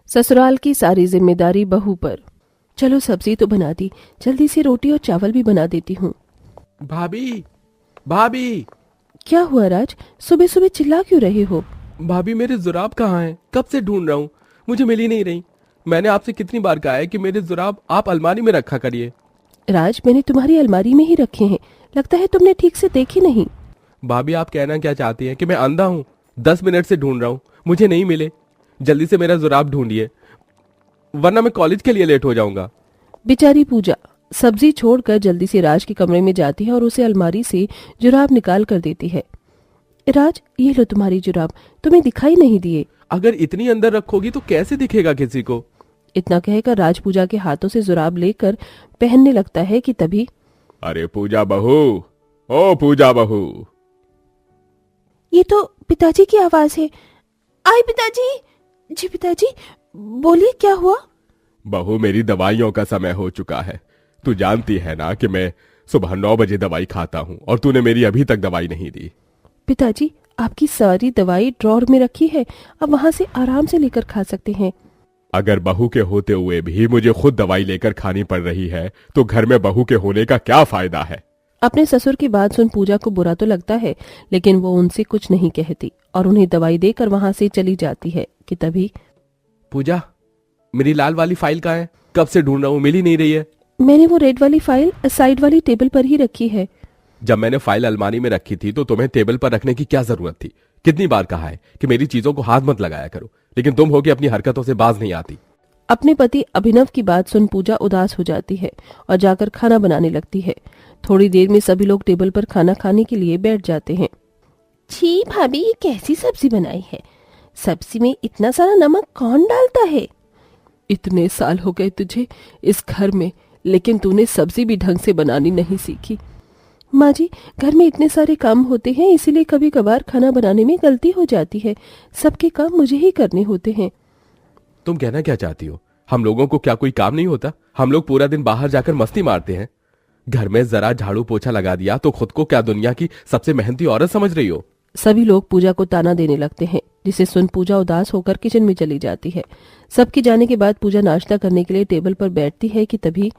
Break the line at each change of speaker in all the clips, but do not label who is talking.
ससुराल की सारी जिम्मेदारी बहू पर। चलो सब्जी तो बना दी, जल्दी से रोटी और चावल भी बना देती हूँ।
भाभी, भाभी,
क्या हुआ राज, सुबह सुबह चिल्ला क्यों रहे हो?
भाभी मेरे जुराब कहाँ हैं? कब से ढूंढ रहा हूँ, मुझे मिल ही नहीं रही। मैंने आपसे कितनी बार कहा है कि मेरे जुराब आप अलमारी में रखा करिए।
राज, मैंने तुम्हारी अलमारी में ही रखे हैं, लगता है तुमने ठीक से देखी नहीं।
भाभी आप कहना क्या चाहती हैं कि मैं अंधा हूँ? 10 मिनट से ढूंढ रहा हूँ, मुझे नहीं मिले। जल्दी से मेरा जुराब ढूंढिए, वरना मैं कॉलेज के लिए लेट हो जाऊंगा।
बेचारी पूजा सब्जी छोड़कर जल्दी से राज के कमरे में जाती है और उसे अलमारी से जुराब निकाल कर देती है। राज, ये लो तुम्हारी जुराब, तुम्हें दिखाई नहीं दिए।
अगर इतनी अंदर रखोगी तो कैसे दिखेगा किसी को?
इतना कहकर राज पूजा के हाथों से जुराब लेकर पहनने लगता है कि तभी
अरे पूजा बहू, ओ पूजा बहू।
ये तो पिताजी की आवाज है। आए पिताजी। जी पिताजी, बोलिए क्या हुआ?
बहू मेरी दवाइयों का समय हो चुका है। तू जानती है ना कि मैं सुबह 9 बजे दवाई खाता हूँ और तूने मेरी अभी तक दवाई नहीं दी।
पिताजी, आपकी सारी दवाई ड्रॉर में रखी है, अब वहां से आराम से लेकर खा सकते हैं।
अगर बहू के होते हुए भी मुझे खुद दवाई लेकर खानी पड़ रही है तो घर में बहू के होने का क्या फायदा है?
अपने ससुर की बात सुन पूजा को बुरा तो लगता है, लेकिन वो उनसे कुछ नहीं कहती और उन्हें दवाई देकर वहां से चली जाती है कि तभी
पूजा, मेरी लाल वाली फाइल कहाँ है? कब से ढूंढ रहा हूँ, मिल ही नहीं रही है।
मैंने वो रेड वाली फाइल साइड वाली टेबल पर ही रखी है।
जब मैंने फाइल अलमारी में रखी थी तो तुम्हें टेबल पर रखने की क्या जरूरत थी? कितनी बार कहा है कि मेरी चीजों को हाथ मत लगाया करो, लेकिन तुम हो कि अपनी हरकतों से बाज नहीं आती।
अपने पति अभिनव की बात सुन पूजा उदास हो जाती है और जाकर खाना बनाने लगती है। थोड़ी देर में सभी लोग टेबल पर खाना खाने के लिए बैठ जाते हैं। छी भाभी, ये कैसी सब्जी बनाई है? सब्जी में इतना सारा नमक कौन डालता है? इतने साल हो गए तुझे इस घर में, लेकिन तूने सब्जी भी ढंग से बनानी नहीं सीखी। माँ जी, घर में इतने सारे काम होते हैं, इसीलिए कभी कभार खाना बनाने में गलती हो जाती है। सबके काम मुझे ही करने होते हैं।
तुम कहना क्या चाहती हो? हम लोगों को क्या कोई काम नहीं होता? हम लोग पूरा दिन बाहर जाकर मस्ती मारते हैं। घर में जरा झाड़ू पोछा लगा दिया तो खुद को क्या दुनिया की सबसे मेहनती औरत समझ रही हो?
सभी लोग पूजा को ताना देने लगते हैं, जिसे सुन पूजा उदास होकर किचन में चली जाती है। सबके जाने के बाद पूजा नाश्ता करने के लिए टेबल पर बैठती है कि तभी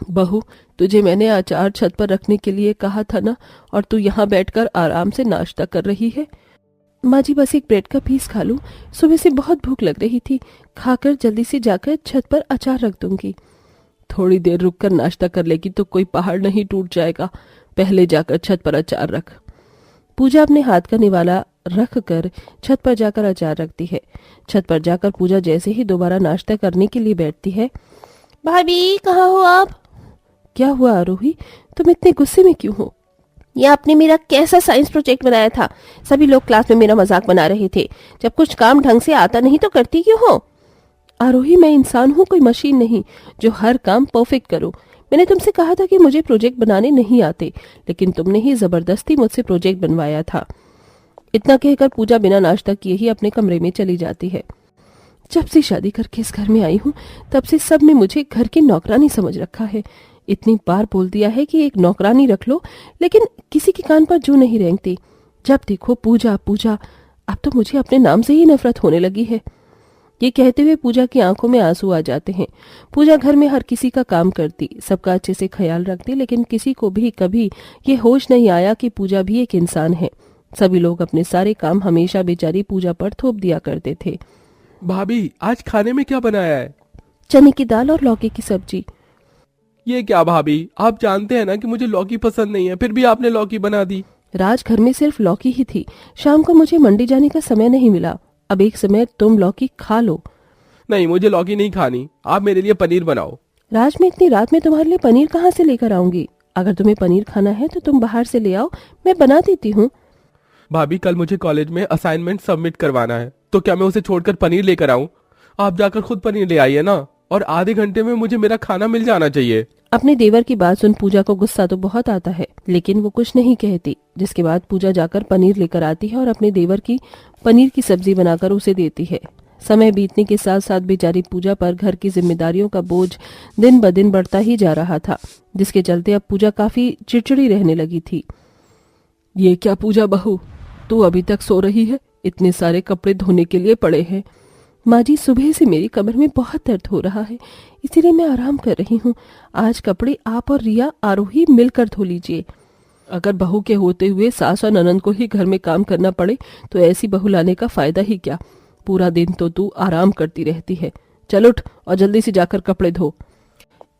बहू, तुझे मैंने अचार छत पर रखने के लिए कहा था ना, और तू यहाँ बैठकर आराम से नाश्ता कर रही है। माँ जी, बस एक ब्रेड का पीस खा लूं, सुबह से बहुत भूख लग रही थी, खाकर जल्दी से जाकर छत पर अचार रख दूंगी। थोड़ी देर रुककर नाश्ता कर लेगी तो कोई पहाड़ नहीं टूट जाएगा, पहले जाकर छत पर अचार रख। पूजा अपने हाथ का निवाला रख कर छत पर जाकर अचार रखती है। छत पर जाकर पूजा जैसे ही दोबारा नाश्ता करने के लिए बैठती है, भाभी कहाँ हो आप? क्या हुआ आरोही, तुम इतने गुस्से में क्यों हो? ये आपने मेरा कैसा साइंस प्रोजेक्ट बनाया था? सभी लोग क्लास में मेरा मजाक बना रहे थे। जब कुछ काम ढंग से आता नहीं तो करती क्यों हो? आरोही, मैं इंसान हूँ, कोई मशीन नहीं जो हर काम परफेक्ट करो। मैंने तुमसे कहा था कि मुझे प्रोजेक्ट बनाने नहीं आते, लेकिन तुमने ही जबरदस्ती मुझसे प्रोजेक्ट बनवाया था। इतना कहकर पूजा बिना नाश्ता किए ही अपने कमरे में चली जाती है। जब से शादी करके इस घर में आई हूँ, तब से सब ने मुझे घर की नौकरानी समझ रखा है। इतनी बार बोल दिया है कि एक नौकरानी रख लो, लेकिन किसी के कान पर जू नहीं रेंगती। जब देखो पूजा पूजा, अब तो मुझे अपने नाम से ही नफरत होने लगी है। ये कहते हुए पूजा की आंखों में आंसू आ जाते हैं। पूजा घर में हर किसी का काम करती, सबका अच्छे से ख्याल रखती, लेकिन किसी को भी कभी ये होश नहीं आया कि पूजा भी एक इंसान है। सभी लोग अपने सारे काम हमेशा बेचारी पूजा पर थोप दिया करते थे।
भाभी, आज खाने में क्या बनाया है?
चने की दाल और लौकी की सब्जी।
ये क्या भाभी, आप जानते हैं ना कि मुझे लौकी पसंद नहीं है, फिर भी आपने लौकी बना दी।
राज, घर में सिर्फ लौकी ही थी। शाम को मुझे मंडी जाने का समय नहीं मिला। अब एक समय तुम लौकी खा लो।
नहीं, मुझे लौकी नहीं खानी, आप मेरे लिए पनीर बनाओ।
राज, मैं इतनी रात में तुम्हारे लिए पनीर कहाँ से लेकर आऊंगी? अगर तुम्हें पनीर खाना है तो तुम बाहर से ले आओ, मैं बना देती हूँ।
भाभी, कल मुझे कॉलेज में असाइनमेंट सबमिट करवाना है, तो क्या मैं उसे छोड़कर पनीर लेकर आऊं? आप जाकर खुद पनीर ले आइए ना, और आधे घंटे में मुझे मेरा खाना मिल जाना चाहिए।
अपने देवर की बात सुन पूजा को गुस्सा तो बहुत आता है, लेकिन वो कुछ नहीं कहती। जिसके बाद पूजा जाकर पनीर लेकर आती है और अपने देवर की पनीर की सब्जी बनाकर उसे देती है। समय बीतने के साथ साथ बेचारी पूजा पर घर की जिम्मेदारियों का बोझ दिन ब दिन बढ़ता ही जा रहा था, जिसके चलते अब पूजा काफी चिड़चिड़ी रहने लगी थी। ये क्या पूजा बहू, तू अभी तक सो रही है? इतने सारे कपड़े धोने के लिए पड़े हैं। माँ जी, सुबह से मेरी कमर में बहुत दर्द हो रहा है, इसीलिए मैं आराम कर रही हूँ। आज कपड़े आप और रिया आरोही मिलकर धो लीजिए। अगर बहू के होते हुए सास और ननंद को ही घर में काम करना पड़े तो ऐसी बहू लाने का फायदा ही क्या। पूरा दिन तो तू आराम करती रहती है। चल उठ और जल्दी से जाकर कपड़े धो।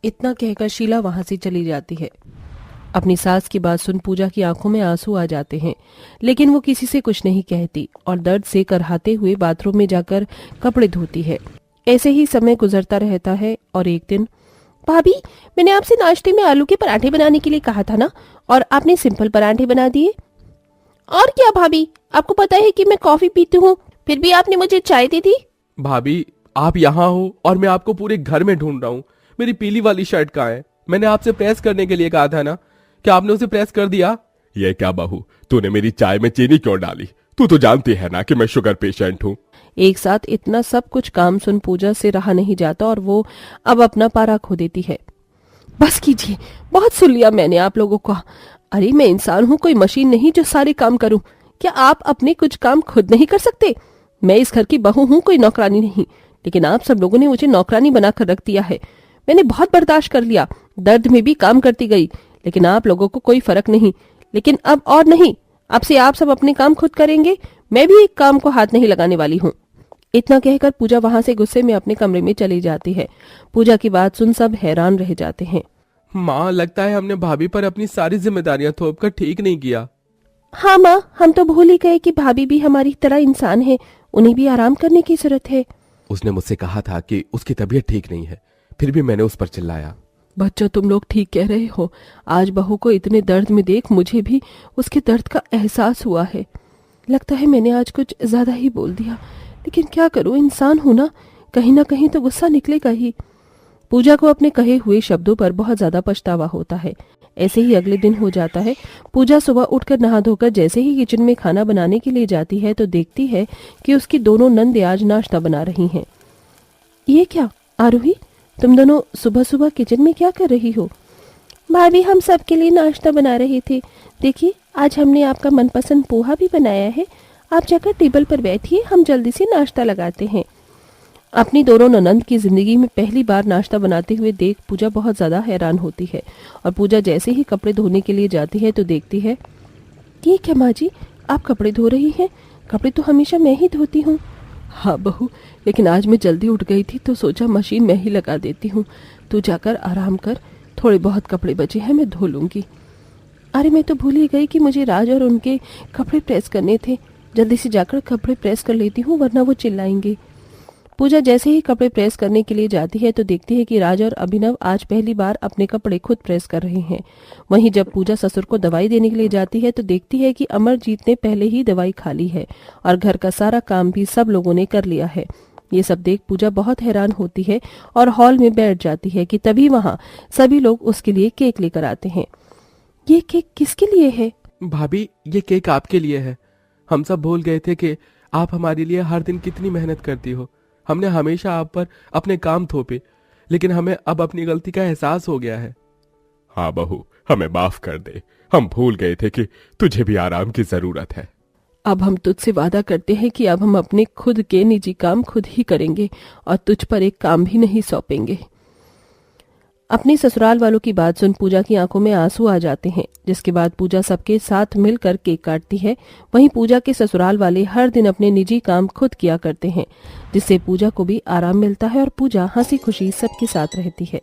इतना कहकर शीला वहां से चली जाती है। अपनी सास की बात सुन पूजा की आंखों में आंसू आ जाते हैं, लेकिन वो किसी से कुछ नहीं कहती और दर्द से करहाते हुए बाथरूम में जाकर कपड़े धोती है। ऐसे ही समय गुजरता रहता है और एक दिन, भाभी, मैंने आपसे नाश्ते में आलू के पराठे बनाने के लिए कहा था ना, और आपने सिंपल पराठे बना दिए। और क्या भाभी, आपको पता है कि मैं कॉफी पीती हूँ, फिर भी आपने मुझे चाय दी थी।
भाभी, आप यहाँ हो और मैं आपको पूरे घर में ढूंढ रहा हूँ। मेरी पीली वाली शर्ट कहाँ है? मैंने आपसे प्रेस करने के लिए कहा था ना, क्या आपने उसे प्रेस कर दिया? ये क्या बहू, तूने मेरी चाय में चीनी क्यों डाली? तू तो जानती है ना कि मैं शुगर पेशेंट हूँ।
एक साथ इतना सब कुछ काम सुन पूजा से रहा नहीं जाता और वो अब अपना पारा खो देती है। बस कीजिए, बहुत सुन लिया मैंने आप लोगों का। अरे मैं इंसान हूँ, कोई मशीन नहीं जो सारे काम करूं। क्या आप अपने कुछ काम खुद नहीं कर सकते? मैं इस घर की बहू हूँ, कोई नौकरानी नहीं, लेकिन आप सब लोगों ने मुझे नौकरानी बनाकर रख दिया है। मैंने बहुत बर्दाश्त कर लिया, दर्द में भी काम करती गई, लेकिन आप लोगों को कोई फर्क नहीं। लेकिन अब और नहीं, अब से आप सब अपने काम खुद करेंगे। मैं भी एक काम को हाथ नहीं लगाने वाली हूँ। इतना कहकर पूजा वहां से गुस्से में अपने कमरे में चली जाती है। पूजा की बात सुन सब हैरान रह जाते हैं।
माँ, लगता है हमने भाभी पर अपनी सारी जिम्मेदारियां थोप कर ठीक नहीं किया।
हाँ माँ, हम तो भूल ही गए कि भाभी भी हमारी तरह इंसान है, उन्हें भी आराम करने की जरूरत है।
उसने मुझसे कहा था कि उसकी तबीयत ठीक नहीं है, फिर भी मैंने उस पर चिल्लाया।
बच्चों, तुम लोग ठीक कह रहे हो। आज बहू को इतने दर्द में देख मुझे भी उसके दर्द का एहसास हुआ है। लगता है मैंने आज कुछ ज्यादा ही बोल दिया, लेकिन क्या करूं, इंसान हूं ना कहीं तो गुस्सा निकलेगा ही। पूजा को अपने कहे हुए शब्दों पर बहुत ज्यादा पछतावा होता है। ऐसे ही अगले दिन हो जाता है। पूजा सुबह उठकर नहा धोकर जैसे ही किचन में खाना बनाने के लिए जाती है तो देखती है कि उसकी दोनों नंद आज नाश्ता बना रही हैं। ये क्या आरोही, तुम दोनों सुबह सुबह किचन में क्या कर रही हो? भाभी, हम सबके लिए नाश्ता बना रहे थे। देखिए, आज हमने आपका मनपसंद पोहा भी बनाया है। आप जाकर टेबल पर बैठिए, हम जल्दी से नाश्ता लगाते हैं। अपनी दोनों ननंद की जिंदगी में पहली बार नाश्ता बनाते हुए देख पूजा बहुत ज्यादा हैरान होती है और पूजा जैसे ही कपड़े धोने के लिए जाती है तो देखती है, ये क्या माँ जी, आप कपड़े धो रही हैं? कपड़े तो हमेशा मैं ही धोती हूँ। हाँ बहू, लेकिन आज मैं जल्दी उठ गई थी तो सोचा मशीन मैं ही लगा देती हूँ। तू जाकर आराम कर, थोड़े बहुत कपड़े बचे हैं, मैं धो लूंगी। अरे मैं तो भूल ही गई कि मुझे राज और उनके कपड़े प्रेस करने थे। जल्दी से जाकर कपड़े प्रेस कर लेती हूँ, वरना वो चिल्लाएंगे। पूजा जैसे ही कपड़े प्रेस करने के लिए जाती है तो देखती है कि राज और अभिनव आज पहली बार अपने कपड़े खुद प्रेस कर रहे हैं। वहीं जब पूजा ससुर को दवाई देने के लिए जाती है तो देखती है कि अमरजीत ने पहले ही दवाई खा ली है और घर का सारा काम भी सब लोगों ने कर लिया है। ये सब देख पूजा बहुत हैरान होती है और हॉल में बैठ जाती है कि तभी वहाँ सभी लोग उसके लिए केक लेकर आते हैं। ये केक किसके लिए है?
भाभी, ये केक आपके लिए है। हम सब भूल गए थे कि आप हमारे लिए हर दिन कितनी मेहनत करती हो। हमने हमेशा आप पर अपने काम थोपे, लेकिन हमें अब अपनी गलती का एहसास हो गया है। हाँ बहू, हमें माफ कर दे। हम भूल गए थे कि तुझे भी आराम की जरूरत है।
अब हम तुझसे वादा करते हैं कि अब हम अपने खुद के निजी काम खुद ही करेंगे और तुझ पर एक काम भी नहीं सौंपेंगे। अपनी ससुराल वालों की बात सुन पूजा की आंखों में आंसू आ जाते हैं, जिसके बाद पूजा सबके साथ मिलकर केक काटती है। वहीं पूजा के ससुराल वाले हर दिन अपने निजी काम खुद किया करते हैं, जिससे पूजा को भी आराम मिलता है और पूजा हंसी खुशी सबके साथ रहती है।